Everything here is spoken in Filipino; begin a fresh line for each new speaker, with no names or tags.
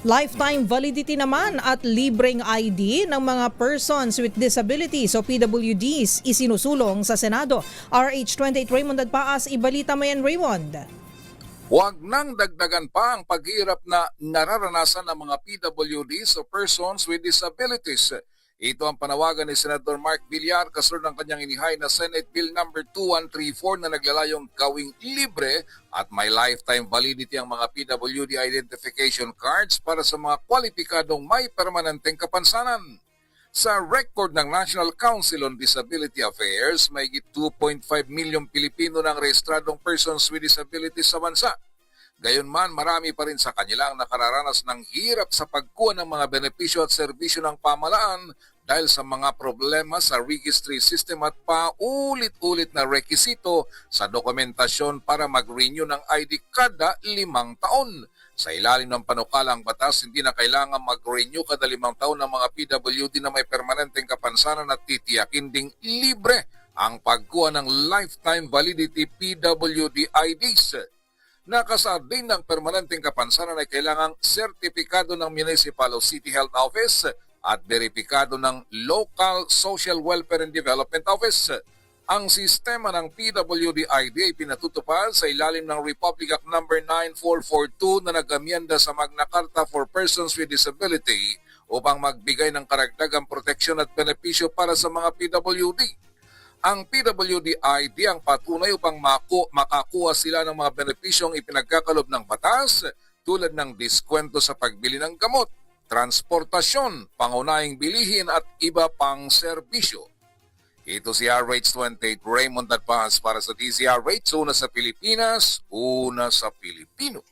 Lifetime validity naman at libreng ID ng mga persons with disabilities o PWDs isinusulong sa Senado. RH28 Raymond Adpaas, ibalita mo yan, Raymond.
Huwag nang dagdagan pa ang paghihirap na nararanasan ng mga PWDs o persons with disabilities. Ito ang panawagan ni Senator Mark Villar kasunod ng kanyang inihay na Senate Bill No. 2134 na naglalayong gawing libre at may lifetime validity ang mga PWD identification cards para sa mga kwalipikadong may permanenteng kapansanan. Sa record ng National Council on Disability Affairs, may 2.5 milyong Pilipino ng rehistradong persons with disabilities sa bansa. Gayunman, marami pa rin sa kanila ang nakararanas ng hirap sa pagkuha ng mga benepisyo at serbisyo ng pamahalaan dahil sa mga problema sa registry system at paulit-ulit na rekisito sa dokumentasyon para mag-renew ng ID kada 5 taon. Sa ilalim ng panukalang batas, hindi na kailangan mag-renew kada 5 taon ng mga PWD na may permanenteng kapansanan at titiyakin ding libre ang pagkuha ng lifetime validity PWD IDs. Nakasaad din ng permanenteng kapansanan ay kailangang sertipikado ng Municipal o City Health Office at beripikado ng Local Social Welfare and Development Office. Ang sistema ng PWD ID ay pinatutupad sa ilalim ng Republic Act No. 9442 na nag-amyenda sa Magna Carta for Persons with Disability upang magbigay ng karagdagang proteksyon at benepisyo para sa mga PWD. Ang PWD ID ang patunay upang makakuha sila ng mga benepisyong ipinagkakalob ng batas tulad ng diskwento sa pagbili ng gamot, transportasyon, pangunahing bilihin at iba pang serbisyo. Ito si RH28 Raymond Adpaas para sa DZRH, una sa Pilipinas, una sa Pilipino.